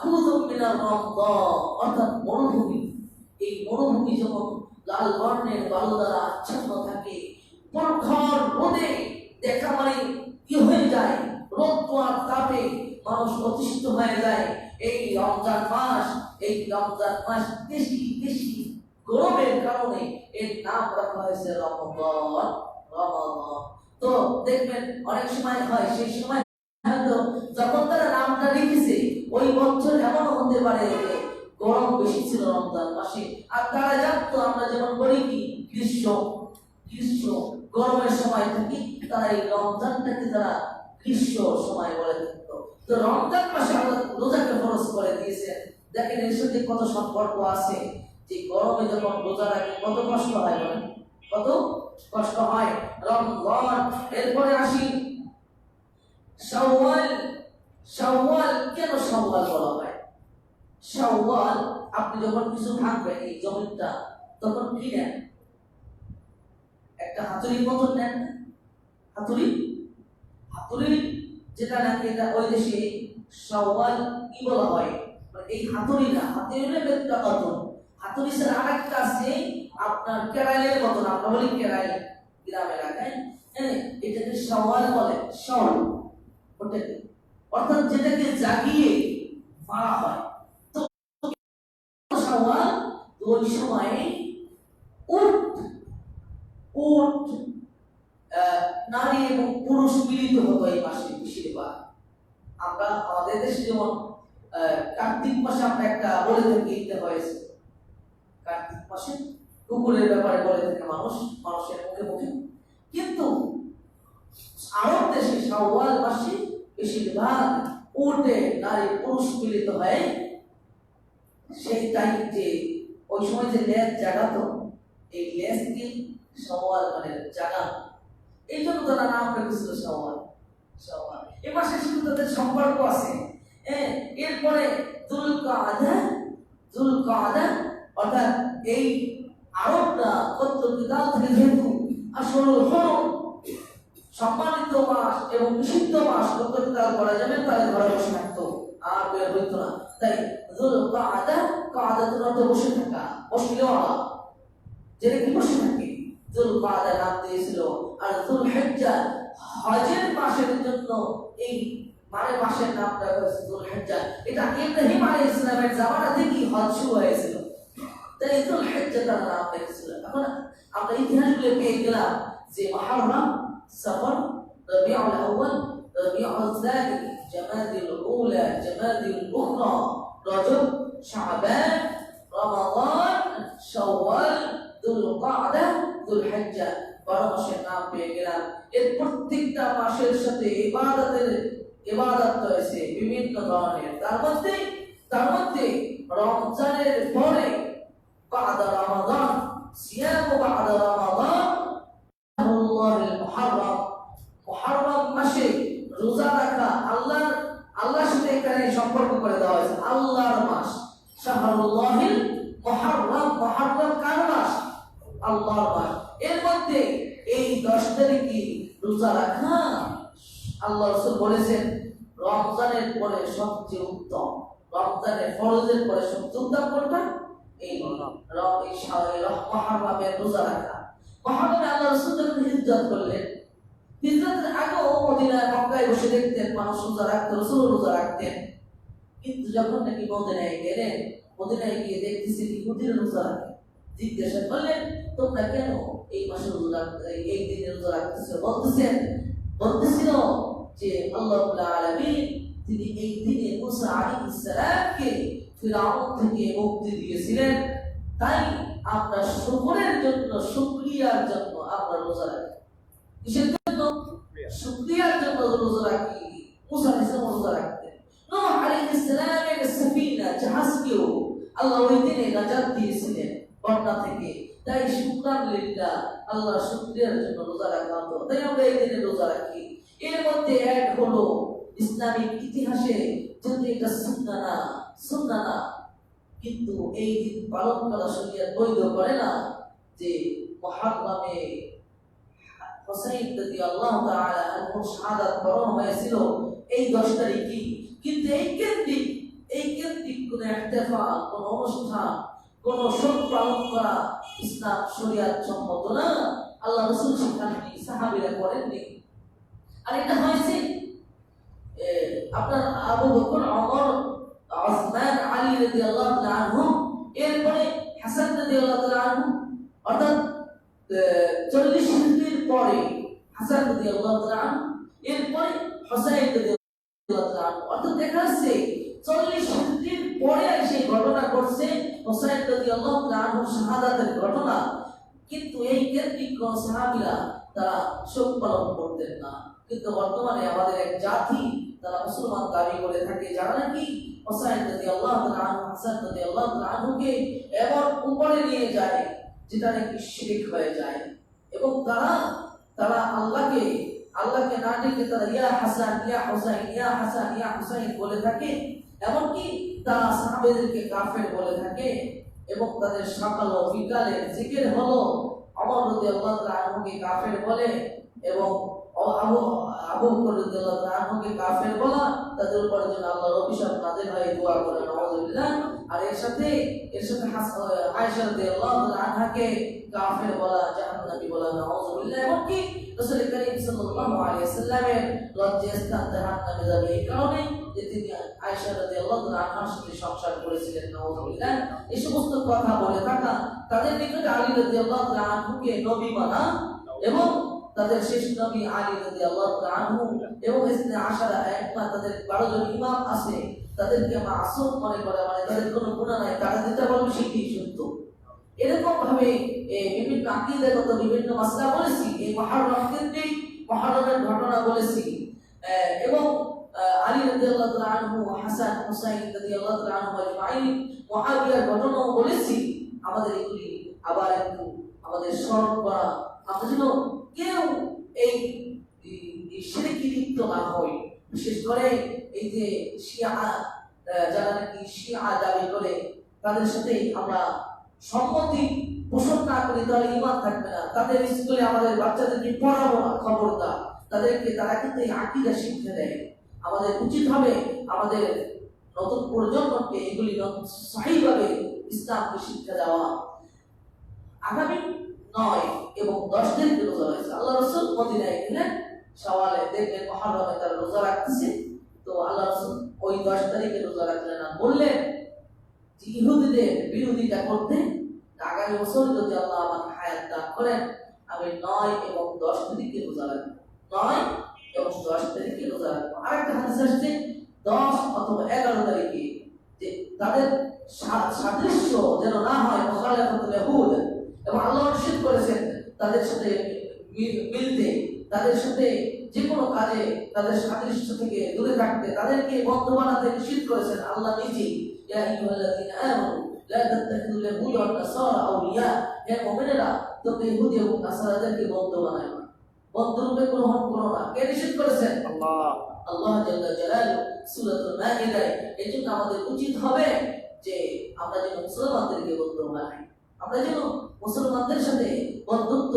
খুযুম মিনার রমজান অর্থাৎ মরুভূমি, এই মরুভূমি যখন লাল বর্ণের বালু দ্বারা আচ্ছন্ন থাকে, প্রখর রোদে দেখা মানে কি হয়ে যায়, রোদ আর তাপে মানুষ অতিষ্ঠ হয়ে যায়। এই রমজান মাস, এই রমজান মাস বেশি বেশি গরমের কারণে এর নাম রাখা হয়েছে রমাদান। রমাদান তো দেখবেন অনেক সময় হয়, সেই সময় হয়তো যখন তারা নামটা লিখেছে ওই বছর এমন হতে পারে যে গরম বেশি ছিল রমজান মাসে, আর তারা জানতো আমরা যেমন বলি কি গ্রীষ্ম, গ্রীষ্ম গরমের সময় থাকি, তারা এই রমজানটাকে তারা গ্রীষ্ম সময় বলে থাকতো। তো রমজান মাসে আল্লাহ রোজাকে ফরজ করে দিয়েছেন। দেখেন এর সাথে কত সম্পর্ক আছে, যে গরমে যখন রোজা রাখে কত কষ্ট হয়, বলেন কত কষ্ট হয়। রমজান, এরপরে আসি শাওয়াল। শাওয়াল কেন শাওয়াল বলা হয়? শাওয়াল আপনি যখন কিছু ভাঙবেন এই জমিটা, তখন কি নেন? একটা হাতুড়ির মতন নেন, হাতুড়ি, হাতুড়ি যেটা নাকি এটা ওই দেশে শাওয়াল কি বলা হয়, মানে এই হাতুড়ি না, হাতুড়ি হলে একটা কত, হাতুড়ি ছাড়া আরেকটা আছে আপনার কেরাইলের মতন, আমরা বলি কেরাই গ্রাম এলাকায়, হ্যাঁ এটাকে শাওয়াল বলে। শাওয়াল ওটাকে অর্থাৎ যেটাকে জাগিয়ে মারা হয়। তো শাওয়াল ওই সময় উট উট নারী এবং পুরুষ মিলিত হতো এই মাসে বেশিরভাগ। আমরা আমাদের দেশে যেমন কার্তিক মাসে আমরা একটা বলে থাকি, এটা হয়েছে কার্তিক মাসে কুকুরের ব্যাপারে বলে থাকে মানুষ, মানুষের মুখে মুখে, কিন্তু আরব দেশে শাওয়াল মাসে বেশিরভাগ উটে নারী পুরুষ মিলিত হয়। সেই টাইম যে ওই সময় যে লেজ জাগাতো, এই লেজকে শাওয়াল মানে জাগানো, এই জন্য তারা নাম রেখেছিল শাওয়াল। শাওয়াল এই মাসের সাথে তাদের সম্পর্ক আছে। এরপরে যুলকাদা, যুলকাদা অর্থাৎ এই আরবরা কর্তৃকাল থেকে যেহেতু আসল হরম সম্মানিত মাস এবং নিষিদ্ধ মাস কর্তৃকাল করা যাবে, তাহলে ঘরে বসে থাকতো আর বের হইতো না। তাই যুলকাদা, কাদাতুর অর্থ বসে থাকা, বসলে যেটা কি বসে থাকে, যুলকাদা নাম দিয়েছিল। আর যুলহিজ্জা হজের মাসের জন্য এই মানে মাসের নাম দেওয়া হয়েছে যুলহিজ্জা। এটা ইব্রাহিম আলাইহিস সালামের জামানা থেকেই হজ শুরু হয়েছিল, তাই যুলহিজ্জা তার নাম রেখেছিল। এখন আমরা ইতিহাসগুলো পেয়ে গেলাম যে মুহররম, সফর, রবিউল আউয়াল, রবিউল সানি, জামাদিল উলা, জামাদিল উখরা, রজব, শাবান, রমাদান, শাওয়াল, যুলকাদা, যুলহিজ্জা, 12 মাসের নাম পেয়ে গেলাম। এর প্রত্যেকটা মাসের সাথে ইবাদত রয়েছে বিভিন্ন ধরনের। তার মধ্যে রমজানের পরে বাদা রমাদান, সিয়াম বাদা রমাদান, আল্লাহর মুহররম, মুহররম মাসে রোজা রাখা আল্লাহর সাথে এখানে সম্পর্ক করে দেওয়া হয়েছে। আল্লাহর মাস, শাহরুল্লাহিল মুহররম, মুহররম কার মাস? রমজানের ফরজের পরে ৭০টা কোনটা? এই মুহররমের রোজা রাখা। মুহররমে আল্লাহ রাসূল যখন হিজরত করলেন, হিজরতের আগেও মদিনায় মক্কায় বসে দেখতেন মানুষ রোজা রাখতেন, রাসূল রোজা রাখতেন। কিন্তু যখন নাকি মদিনায় গেলেন, মদিনায় গিয়ে দেখতেছি ইহুদিরা রোজা রাখে। জিজ্ঞাসা করলেন, তোমরা কেন এই মাসে রোজা এই দিনে রোজা রাখতেছো? বলতেছিল যে আল্লাহ রাব্বুল আলামিন তিনি এই দিনে মুসা আলাইহিস সালামকে ফিরআউন থেকে মুক্তি দিয়েছিলেন, তাই আমরা শুকরের জন্য, শুকরিয়ার জন্য আমরা রোজা রাখি। কিসের জন্য? শুকরিয়ার জন্য রোজা রাখি। মুসা আলাইহিস সালাম রোজা রাখতেন। নূহ আলাইহিস সালামের সাফিনা জাহাজকেও আল্লাহ ওই দিনে নাজাত দিয়েছিলেন বন্যা থেকে, তাই শুকরান লিল্লাহ, আল্লাহ শুকরিয়ার জন্য রোজা রাখা হতো, তাই আমরা এই দিনে রোজা রাখি। এর মধ্যে এক হলো ইসলামিক ইতিহাসে যদি এটা সুন্নাহ না, কিন্তু এই দিন পালন করা শরীয়ত বৈধ করে না যে মুহররমে হুসাইন রাদিয়াল্লাহু তাআলা আনহু শাহাদাত বরণ হয়েছিল এই 10 তারিখে। কিন্তু এই কেন্দ্রিক কোন ইহতিফাল, কোন অনুষ্ঠান, কোন শোক পালন করা ইসলাম শরীয়ত সম্মত না। আল্লাহ রাসূল শিখাননি, সাহাবীরা করেননি। আর এটা হয়েছে আপনার আবু বকর, ওমর, ওসমান, আলী রাদিয়াল্লাহু তাআলা আনহু, এরপরে হাসান রাদিয়াল্লাহু তাআলা আনহু, অর্থাৎ 40 হিজরির পরে হাসান রাদিয়াল্লাহু তাআলা আনহু, এরপরে হুসাইন রাদিয়াল্লাহু তাআলা আনহু। অর্থাৎ দেখা যাচ্ছে 40 হিজরির পরে সেই ঘটনা ঘটছে, হুসাইন রাদিয়াল্লাহু তাআলা আনহু শাহাদাতের ঘটনা। কিন্তু এই কেন্দ্রিক সাহাবীরা তারা শোক পালন করতেন না। কিন্তু বর্তমানে আমাদের এক জাতি তারা মুসলমান দাবি করে থাকে, যারা নাকি হুসাইন রাদিয়াল্লাহু তাআলা আনহু, হাসান রাদিয়াল্লাহু তাআলা আনহুকে এমন উপরে নিয়ে যায় যেটা নাকি শিরক হয়ে যায়, এবং তারা আল্লাহকে না ডেকে তারা ইয়া হাসান ইয়া হুসাইন, ইয়া হাসান ইয়া হুসাইন বলে থাকে। এমনকি তারা সাহাবাদেরকে কাফের বলে থাকে, এবং তাদের সকাল ও বিকালে জিকির হলো ওমর রাদিয়াল্লাহু তাআলা আনহুকে কাফের বলে, এবং আবু বকর রাদিয়াল্লাহু তাআলা আনহুকে কাফের বলা, তাদের উপর যেন আল্লাহর অভিশাপ নাযিল হয়, দোয়া করে নাউযুবিল্লাহ। আর এর সাথে আয়েশা রাদিয়াল্লাহু তাআলা আনহাকে কাফের বলা, জাহান্নামী বলা, নাউযুবিল্লাহ। এমনকি রাসূল করিম সাল্লাল্লাহু আলাইহি ওয়াসাল্লামের লজ্জাস্থান জাহান্নামে যাবে এই কারণে যে তিনি আয়েশা রাদিয়াল্লাহু তাআলা আনহার সাথে সংসার করেছিলেন, নাউযুবিল্লাহ। এই সমস্ত কথা বলে থাকা, তাদের নিকটে আলী রাদিয়াল্লাহু তাআলা আনহুকে নবী মানা, এবং তাদের শেষ নবী আলী রাদিয়াল্লাহু তাআলা আনহু এবং ইসনে আশারা আইম্মা, তাদের 12 জন ইমাম আছে, তাদেরকে মাসুম মনে করে, মানে তাদের কোনো গুনাহ নাই, তারা যেটা বলবে সেটাই সত্য। এরকম ভাবে বিভিন্ন আকীদাগত বিভিন্ন মাসলা বলেছি, এই মুহররম কেন্দ্রিক মুহররমের ঘটনা বলেছি, এবং আলী রাদিয়াল্লাহু তাআলা আনহু, হাসান, হুসাইন রাদিয়াল্লাহু তাআলা আনহু আজমাইন, মুআবিয়ার ঘটনাও বলেছি। আমাদের এগুলি আবার একটু আমাদের স্মরণ করা, আমরা যেন কেউ এই শিরকে লিপ্ত না হই। বিশেষ করে এই যে শিয়া, যারা নাকি শিয়া দাবি করে, তাদের সাথে আমরা সম্মতি পোষণ না করি তাহলে ঈমান থাকবে না। তাদের স্কুলে আমাদের বাচ্চাদেরকে পড়াবো না, খবরদার। তারা কিন্তু এই আকীদা শিক্ষা দেয়। আমাদের উচিত হবে আমাদের নতুন প্রজন্মকে এগুলি সহিভাবে ইসলামকে শিক্ষা দেওয়া। আগামী 9 এবং 10 তারিখে রোজা রয়েছে। আল্লাহ রাসূল মদিনায় গেলেন, শাওয়ালে দেখলেন মুহররমে তারা রোজা রাখতেছে, তো আল্লাহ রাসূল ওই 10 তারিখে রোজা রাখলেন না, বললেন যে ইহুদিদের বিরোধিতা করতে আগামী বছর যদি আল্লাহ আমাকে হায়াত দান করেন, আমি 9 এবং 10 তারিখে রোজা রাখবো। 9 এবং 10 তারিখে রোজা রাখবো। আরেকটা হাদিস আসছে 10 অথবা 11 তারিখে, যে তাদের সাদৃশ্য যেন না হয়, মুখালাফাতুল ইয়াহুদ, এবং আল্লাহ নিষেধ করেছেন তাদের সাথে মিলতে, তাদের সাথে যে কোনো কাজে তাদের সাদৃশ্য থেকে দূরে থাকতে, তাদেরকে বন্ধু বানাতে নিষেধ করেছেন আল্লাহ নিজেই। ইয়া আইয়ুহাল্লাযীনা আমানু লা তাত্তাখিযুল ইয়াহুদা ওয়ান নাসারা আউলিয়া, হে মুমিনেরা তোমরা ইহুদি এবং নাসারাদেরকে বন্ধু বানায় না, বন্ধুরূপে গ্রহণ করো না। কে নিষেধ করেছেন? আল্লাহ জাল্লা জালালুহু সূরাতুল মাইদায়। এজন্য আমাদের উচিত হবে যে আমরা যেন মুসলমানদেরকে বন্ধু বানাই, আমরা যেন মুসলমানদের সাথে বন্ধুত্ব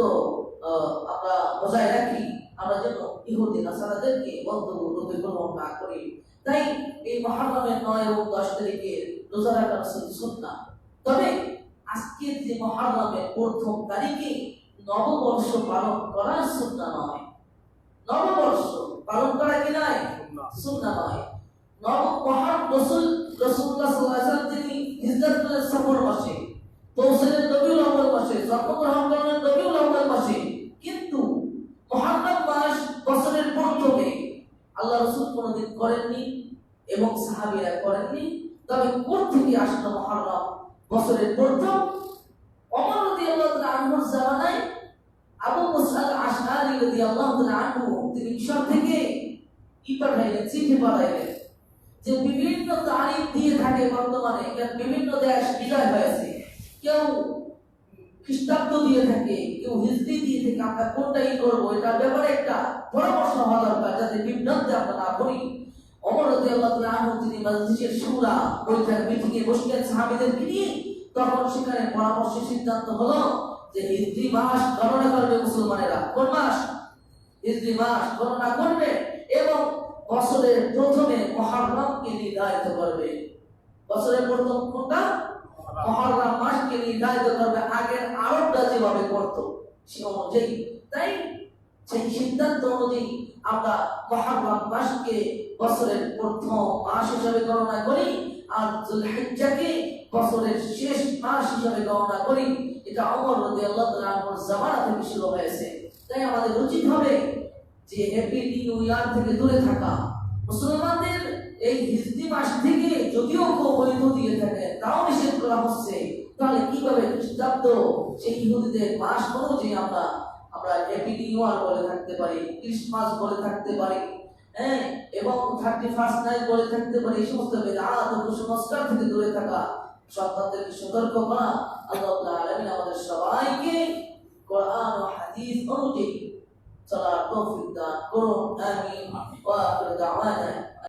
আমরা বজায় রাখি, আমরা যেন ইহুদি নাসারাদেরকে বন্ধু রূপে গ্রহণ না করি। তাই এই মুহররমের 9 এবং 10 তারিখে রোজা রাখা সুন্নাহ। তবে আজকের যে মুহররমের প্রথম তারিখে নববর্ষ পালন করা সুন্নাহ নয়। নববর্ষ পালন করা কি নয়? সুন্নাহ নয়। রাসূলুল্লাহ সাল্লাল্লাহু আলাইহি ওয়াসাল্লাম তিনি হিজরত করেন সফর মাসে, পৌঁছলেন রবিউল আউয়াল মাসে, জন্মগ্রহণ করলেন রবিউল আউয়াল মাসে। কিন্তু মুহররম মাস বছরের প্রথমে আল্লাহ রাসূল কোনদিন করেননি এবং সাহাবীরা করেননি। তবে কোথেকে আসলো মুহররম বছরের প্রথম? ওমর রাদিয়াল্লাহু তাআলা আনহুর জামানায় আবু মুসা আল-আশআরী রাদিয়াল্লাহু তাআলা আনহু তিনি মিশর থেকে পাঠাইলেন, চিঠি পাঠাইলেন যে বিভিন্ন তারিখ দিয়ে থাকে বর্তমানে বিভিন্ন দেশ বিজয় হয়েছে, কেউ খ্রিস্টাব্দ দিয়ে থাকে, কেউ হিজরি দিয়ে থাকে। আমরা কোনটাই করবো এটা ব্যাপারে একটা পরামর্শ হওয়া দরকার যাতে বিভ্রান্তি আমরা না করি। ওমর রাদিয়াল্লাহু তাআলা আনহু তিনি মজলিসের শুরা বৈঠক মিটিংয়ে বসলেন সাহাবীদেরকে নিয়ে। তখন সেখানে পরামর্শের সিদ্ধান্ত হলো যে হিজরি মাস গণনা করবে মুসলমানেরা। কোন মাস? হিজরি মাস গণনা করবে এবং বছরের প্রথমে মুহররমকে নির্ধারিত করবে। বছরের প্রথম কোনটা? মুহররম মাসকে নির্ধারিত করবে, আগের আরবটা যেভাবে করত সে অনুযায়ী। তাই সেই সিদ্ধান্ত অনুযায়ী আমরা মুহররম মাসকে বছরের প্রথম মাস হিসেবে গণনা করি আর যুলহিজ্জাকে বছরের শেষ মাস হিসেবে গণনা করি। এটা ওমর রাদিয়াল্লাহু তাআলা আনহুর জামানা থেকে শুরু হয়েছে। তাই আমাদের উচিত হবে যে হ্যাপি নিউ ইয়ার থেকে দূরে থাকা। মুসলমানদের এই হিজরি মাস থেকে যদিও কেউ বৈধ দিয়ে থাকে তাও নিষেধ করা হচ্ছে। তাহলে কিভাবে খ্রিস্টাব্দ সেই ইহুদিদের মাস অনুযায়ী আমরা হ্যাপি নিউ ইয়ার বলে থাকতে পারি, ক্রিসমাস বলে থাকতে পারি, হ্যাঁ, এবং 31st নাইট বলে থাকতে পারি। এই সমস্ত বিদআত ও কুসংস্কার থেকে দূরে থাকা, সন্তানদেরকে সতর্ক করা। আল্লাহ রাব্বুল আলামিন আমাদের সবাইকে কোরআন ও হাদিস অনুযায়ী চলার তৌফিক দান করুন।